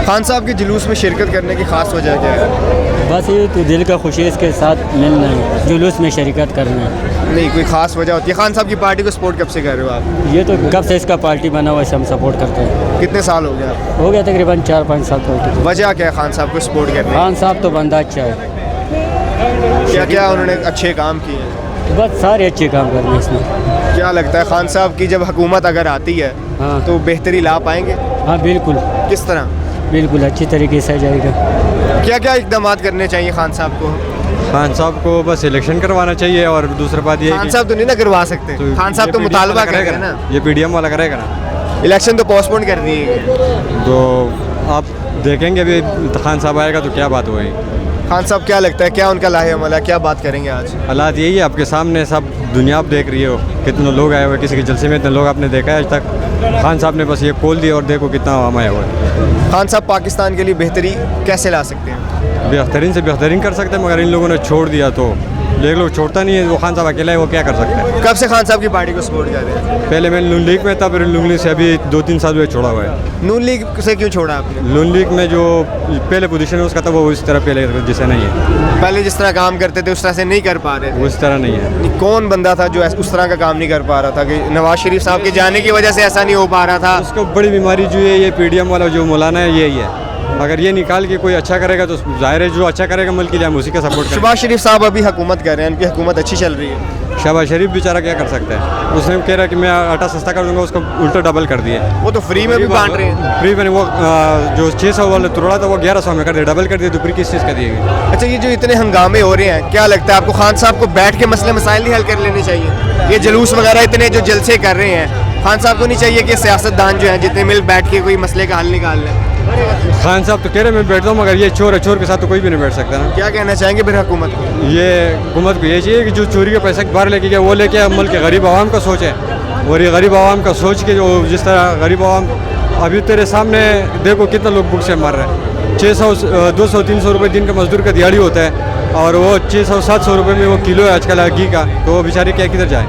خان صاحب کے جلوس میں شرکت کرنے کی خاص وجہ کیا ہے؟ بس یہ تو دل کا خوشی اس کے ساتھ ملنا ہے، جلوس میں شرکت کرنا ہے۔ نہیں کوئی خاص وجہ ہوتی ہے؟ خان صاحب کی پارٹی کو سپورٹ کب سے کر رہے ہو آپ؟ یہ تو کب سے اس کا پارٹی بنا ہوا ہے، ہم سپورٹ کرتے ہیں۔ کتنے سال ہو گیا آپ؟ ہو گیا تقریباً 4-5 سال پارٹی۔ وجہ کیا ہے خان صاحب کو سپورٹ کرنے کی؟ خان صاحب تو بندہ اچھا ہے، کیا کیا انہوں نے اچھے کام کیے ہیں؟ بس سارے اچھے کام کرنے ہیں اس میں۔ کیا لگتا ہے خان صاحب کی جب حکومت اگر آتی ہے ہاں تو بہتری لا پائیں گے؟ ہاں بالکل کس طرح؟ بالکل اچھی طریقے سے جائے گا۔ کیا کیا اقدامات کرنے چاہیے خان صاحب کو؟ خان صاحب کو بس الیکشن کروانا چاہیے، اور دوسری بات یہ خان صاحب تو نہیں نا کروا سکتے، خان صاحب تو مطالبہ کر رہے ہیں نا، یہ پی ڈی ایم والا کرے گا نا، الیکشن تو پوسٹ پون کر دیے گئے۔ تو آپ دیکھیں گے ابھی خان صاحب آئے گا تو کیا بات ہوئی۔ خان صاحب کیا لگتا ہے کیا ان کا لاہے عمل ہے، کیا بات کریں گے آج؟ حالات یہی ہے آپ کے سامنے، سب دنیا آپ دیکھ رہی ہو، کتنے لوگ آئے ہوئے، کسی کے جلسے میں اتنے لوگ آپ نے دیکھا ہے آج تک؟ خان صاحب نے بس یہ کھول دیا اور دیکھو کتنا عوام آیا ہوا ہے۔ خان صاحب پاکستان کے لیے بہتری کیسے لا سکتے ہیں؟ بہترین سے بہترین کر سکتے ہیں، مگر ان لوگوں نے چھوڑ دیا تو ایک لوگ چھوڑتا نہیں ہے، وہ خان صاحب اکیلا ہے، وہ کیا کر سکتا ہے؟ کب سے خان صاحب کی پارٹی کو سپورٹ کر رہے ہیں؟ پہلے میں نون لیگ میں تھا، پھر نون لیگ سے ابھی 2-3 سال ہوئے چھوڑا ہوا ہے۔ نون لیگ سے کیوں چھوڑا آپ نے؟ نون لیگ میں جو پہلے پوزیشن ہے اس کا تھا وہ اس طرح پہلے جیسے نہیں ہے، پہلے جس طرح کام کرتے تھے اس طرح سے نہیں کر پا رہے وہ اس طرح نہیں ہے۔ تھے۔ کون بندہ تھا جو اس طرح کا کام نہیں کر پا رہا تھا کہ نواز شریف صاحب کے جانے کی وجہ سے ایسا نہیں ہو پا رہا تھا؟ اس کو بڑی بیماری جو ہے یہ پی ڈی ایم والا جو مولانا ہے یہی ہے، اگر یہ نکال کے کوئی اچھا کرے گا تو ظاہر ہے جو اچھا کرے گا ملک کے لیے ہم اسی کا سپورٹ کریں گے۔ شہباز شریف صاحب ابھی حکومت کر رہے ہیں، ان کی حکومت اچھی چل رہی ہے۔ شہباز شریف بیچارہ کیا کر سکتا ہے؟ اس نے کہہ رہا کہ میں آٹا سستا کر دوں گا، اس کو الٹا ڈبل کر دیا۔ وہ تو فری میں بھی بانٹ رہے ہیں۔ فری میں وہ جو 600 والا توڑا تھا وہ 1100 میں کر دیا، ڈبل کر دیا، تو پھر کس چیز کا دیے گی؟ اچھا یہ جو اتنے ہنگامے ہو رہے ہیں کیا لگتا ہے آپ کو خان صاحب کو بیٹھ کے مسئلے مسائل نہیں حل کر لینے چاہیے؟ یہ جلوس وغیرہ اتنے جو جلسے کر رہے ہیں، خان صاحب کو نہیں چاہیے کہ سیاست دان جو ہیں جتنے مل بیٹھ کے کوئی مسئلے کا حل نکال لیں؟ خان صاحب تو کہہ رہے میں بیٹھتا ہوں، مگر یہ چور ہے، چور کے ساتھ تو کوئی بھی نہیں بیٹھ سکتا نا۔ کیا کہنا چاہیں گے پھر حکومت کو؟ یہ حکومت کو یہ چاہیے کہ جو چوری کے پیسے باہر لے کے گیا وہ لے کے ملک کے غریب عوام کا سوچے، اور یہ غریب عوام کا سوچ کے جو جس طرح غریب عوام ابھی تیرے سامنے دیکھو کتنا لوگ بھوک سے مر رہے ہیں۔ 600 200 300 روپے دن کا مزدور کا دیہڑی ہوتا ہے، اور وہ 600 700 روپے میں وہ کلو ہے آج کل گھی کا، تو وہ بیچارے کیا کدھر جائیں؟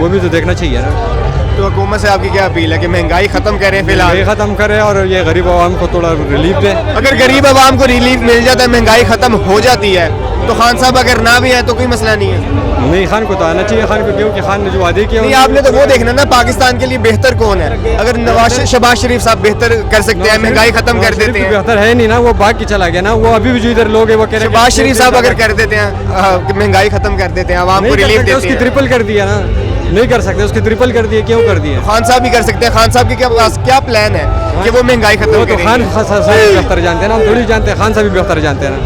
وہ بھی تو دیکھنا چاہیے نا۔ تو حکومت سے آپ کی کیا اپیل ہے کہ مہنگائی ختم کریں فی الحال؟ یہ ختم کرے اور یہ غریب عوام کو تھوڑا ریلیف دے۔ اگر غریب عوام کو ریلیف مل جاتا ہے، مہنگائی ختم ہو جاتی ہے، تو خان صاحب اگر نہ بھی آئے تو کوئی مسئلہ نہیں ہے؟ نہیں، خان کو تو آنا چاہیے، خان کو کیونکہ خان نے جو وعدے کیا نہیں، آپ نے تو وہ دیکھنا نا پاکستان کے لیے بہتر کون ہے؟ اگر شہباز شریف صاحب بہتر کر سکتے ہیں، مہنگائی ختم کر دیتے ہیں۔ بہتر ہے نہیں نا، وہ بھاگ کے چلا گیا نا، وہ ابھی بھی جو ادھر لوگ ہیں وہ کہہ رہے ہیں شہباز شریف صاحب اگر کر دیتے ہیں مہنگائی ختم کر دیتے ہیں، عوام کو ریلیف اس کی دیتے ہیں، ٹرپل کر دیا نا، نہیں کر سکتے، اس کی ٹرپل کر دیے، کیوں کر دیے؟ خان صاحب بھی کر سکتے ہیں۔ خان صاحب کی کیا پلان ہے کہ وہ مہنگائی ختم وہ تو کریں خان گے؟ صاحب بہتر جانتے ہیں نا، ہم تھوڑی جانتے ہیں، خان صاحب بھی بہتر جانتے ہیں نا۔